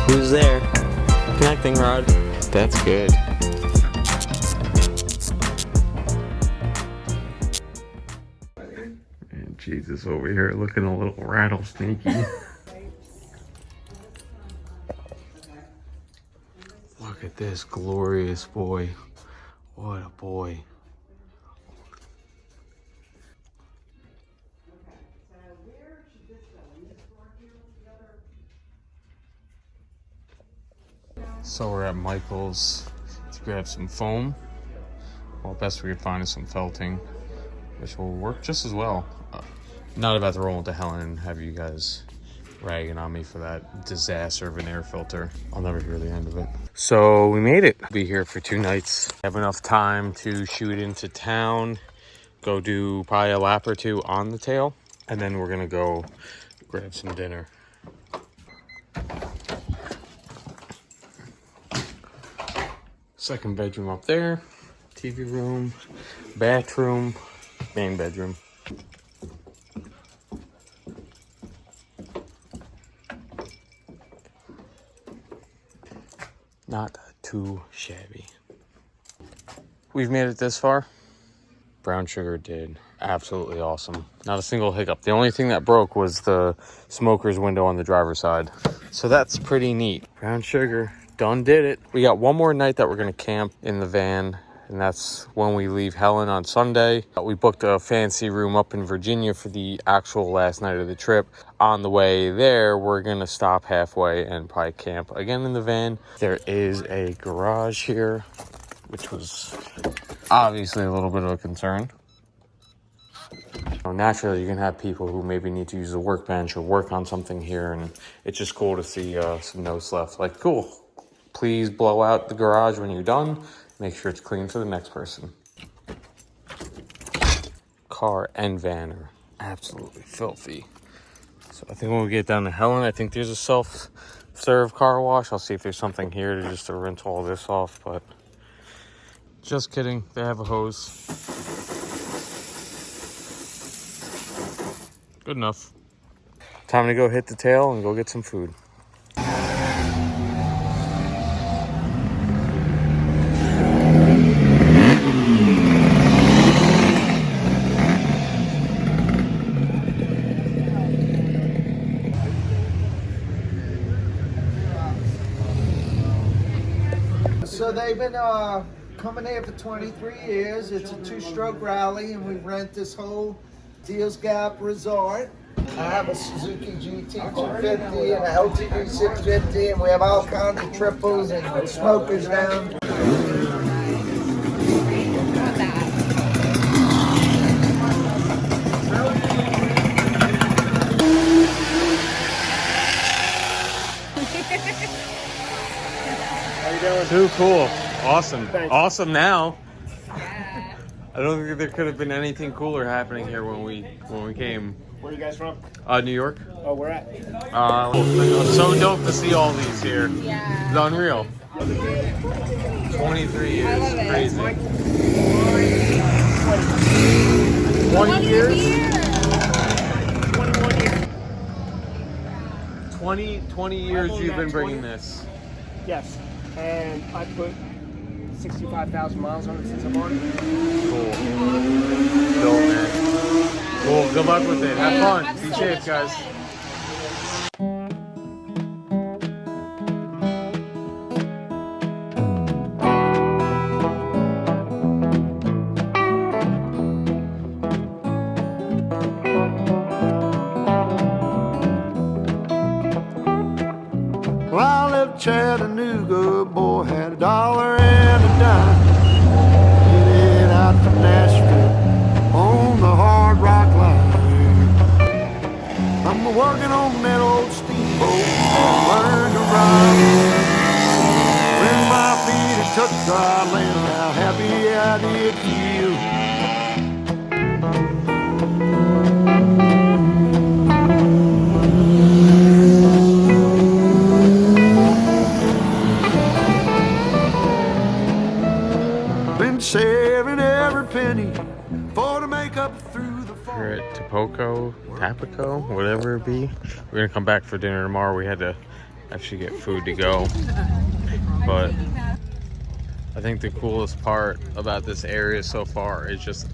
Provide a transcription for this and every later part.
Who's there? Connecting rod. That's good. And Jesus over here looking a little rattlesnakey. Look at this glorious boy. What a boy. So we're at Michael's to grab some foam. Well, best we could find is some felting, which will work just as well. Not about to roll into Helen and have you guys ragging on me for that disaster of an air filter. I'll never hear the end of it. So we made it. We'll be here for 2 nights. Have enough time to shoot into town, go do probably a lap or 2 on the tail, and then we're gonna go grab some dinner. Second bedroom up there, TV room, bathroom, main bedroom. Not too shabby. We've made it this far. Brown sugar did absolutely awesome. Not a single hiccup. The only thing that broke was the smoker's window on the driver's side. So that's pretty neat. Brown sugar done did it. We got one more night that we're gonna camp in the van, and that's when we leave Helen on Sunday. We booked a fancy room up in Virginia for the actual last night of the trip. On the way there, we're gonna stop halfway and probably camp again in the van. There is a garage here, which was obviously a little bit of a concern. Naturally, you can have people who maybe need to use a workbench or work on something here, and it's just cool to see some notes left. Like, cool, please blow out the garage when you're done. Make sure it's clean for the next person. Car and van are absolutely filthy. So I think when we get down to Helen, I think there's a self-serve car wash. I'll see if there's something here to just to rinse all this off, but just kidding. They have a hose. Good enough. Time to go hit the tail and go get some food. So they've been coming here for 23 years. It's a 2-stroke rally, and we rent this whole Deals Gap resort. I have a Suzuki GT 250 and a LTD 650, and we have all kinds of triples and smokers down. Too cool. Awesome. Thanks. Awesome now. Yeah. I don't think there could have been anything cooler happening here when we came. Where are you guys from? New York. Oh, we're at. So dope to see all these here. Yeah. It's unreal. 23 years. I love it. Crazy. 20 years. 21 years. 20 years you've been bringing this. Yes. And I put 65,000 miles on it since I bought it. Cool. Dope, man. Cool. Good luck with it. Have fun. Have Be so safe, much guys. fun. Well, I left Chattanooga, boy, had $1 and a dime. Headed out from Nashville on the Hard Rock line. I'm good feel. Been saving every penny for to make up through the fall. We're at Tapico, whatever it be. We're gonna come back for dinner tomorrow. We had to actually get food to go. But I think the coolest part about this area so far is just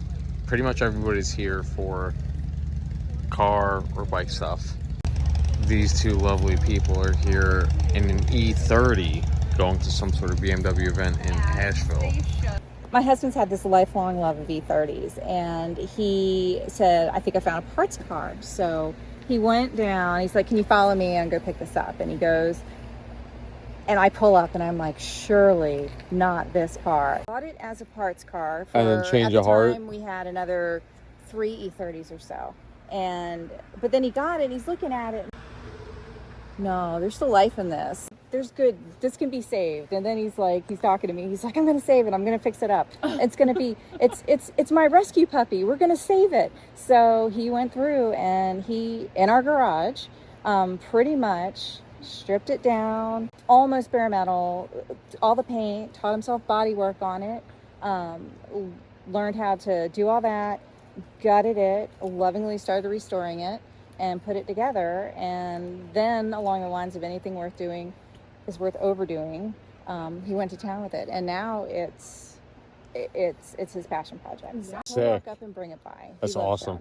pretty much everybody's here for car or bike stuff. These two lovely people are here in an E30 going to some sort of BMW event in Asheville. My husband's had this lifelong love of E30s, and he said, I think I found a parts car. So he went down, he's like, can you follow me and go pick this up? And he goes, and I pull up and I'm like, surely not this car. Bought it as a parts car. And then change of heart. At the time, we had another 3 E30s or so. But then he got it, he's looking at it. No, there's still life in this. There's good, this can be saved. And then he's talking to me. He's like, I'm going to save it. I'm going to fix it up. It's going to be, it's my rescue puppy. We're going to save it. So he went through and in our garage, pretty much stripped it down, almost bare metal, all the paint, taught himself body work on it, learned how to do all that, gutted it, lovingly started restoring it and put it together. And then along the lines of anything worth doing is worth overdoing, he went to town with it, and now it's his passion project. So we'll walk up and bring it by. That's awesome.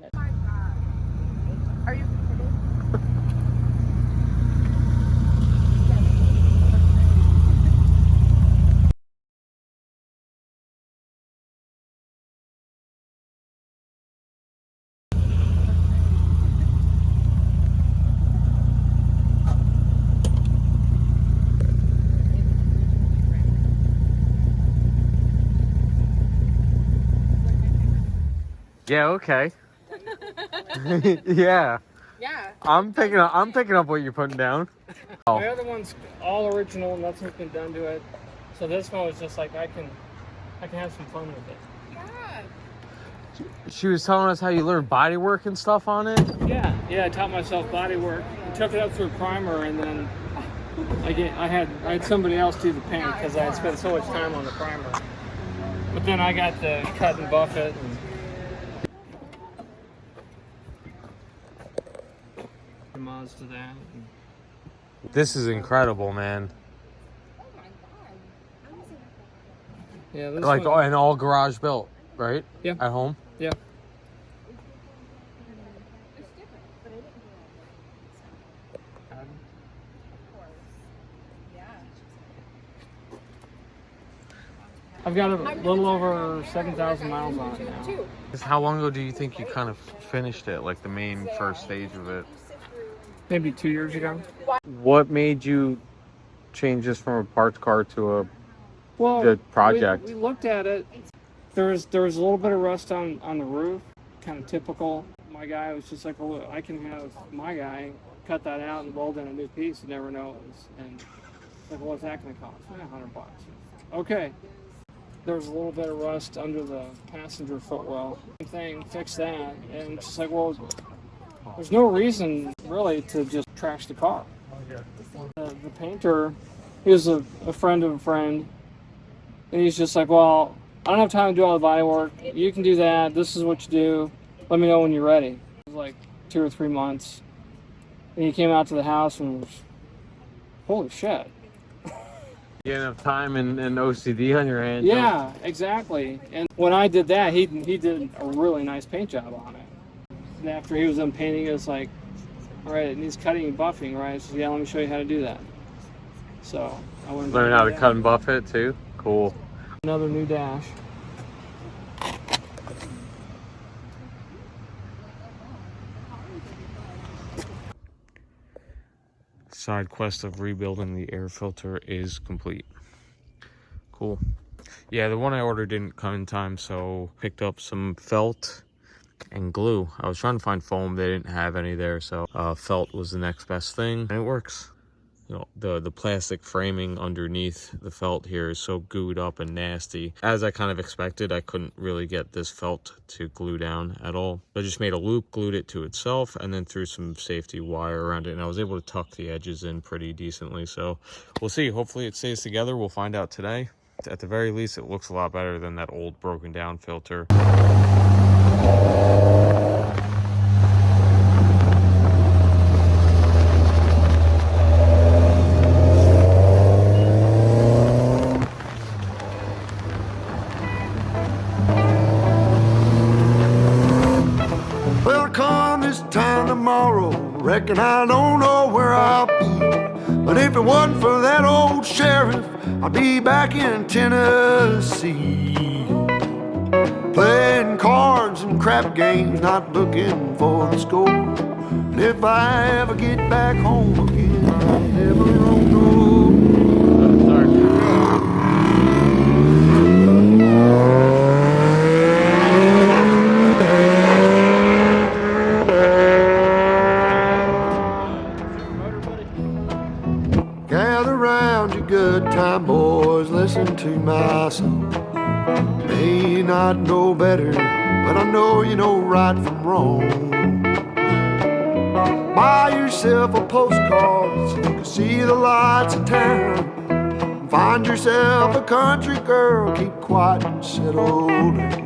Are you? Yeah, okay. Yeah. Yeah. I'm picking up what you're putting down. My other one's all original, nothing's been done to it. So this one was just like I can have some fun with it. She was telling us how you learned body work and stuff on it. Yeah, I taught myself body work. I took it up through primer, and then I had somebody else do the paint because I had spent so much time on the primer. But then I got to cut and buff it. And mods to that. This is incredible, man. Yeah, this Like one, an all garage built, right? Yeah. At home. yeah. I've got a little over 7,000 miles on it now. How long ago do you think you kind of finished it, like the main first stage of it? Maybe 2 years ago. What made you change this from a parts car to a Well, the project? We looked at it. There was a little bit of rust on the roof, kind of typical. My guy was just like, well, I can have my guy cut that out and weld in a new piece. You never know. And like, what's that going to cost? $100. Okay. There was a little bit of rust under the passenger footwell. Same thing, fix that. And it's just like, well, there's no reason really to just trash the car. The painter, he was a friend of a friend, and he's just like, well, I don't have time to do all the body work. You can do that. This is what you do. Let me know when you're ready. It was like 2 or 3 months. And he came out to the house and was, holy shit. You didn't have time and OCD on your hands. Yeah, exactly. And when I did that, he did a really nice paint job on it. And after he was done painting, it was like, all right, it needs cutting and buffing, right? So yeah, let me show you how to do that. So I went and Learn how to did cut that. and buff it too. Cool. Another new dash. Side quest of rebuilding the air filter is complete. Cool. Yeah, the one I ordered didn't come in time, so picked up some felt and glue. I was trying to find foam, they didn't have any there, so felt was the next best thing, and it works. you know, the plastic framing underneath the felt here is so gooed up and nasty. As I kind of expected, I couldn't really get this felt to glue down at all. I just made a loop, glued it to itself, and then threw some safety wire around it, and I was able to tuck the edges in pretty decently. So we'll see. Hopefully it stays together. We'll find out today. At the very least, it looks a lot better than that old broken down filter. Well, come this time tomorrow, reckon I don't know where I'll be. But if it wasn't for that old sheriff, I'd be back in Tennessee, playing cards and crap games, not looking for the score. And if I ever get back home again, I never own no. Gather round, you good time boys, listen to my song. May not know better, but I know you know right from wrong. Buy yourself a postcard so you can see the lights of town. Find yourself a country girl, keep quiet and settle down.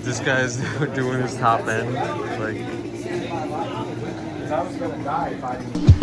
This guy's doing his top end, like. I was gonna die if I didn't.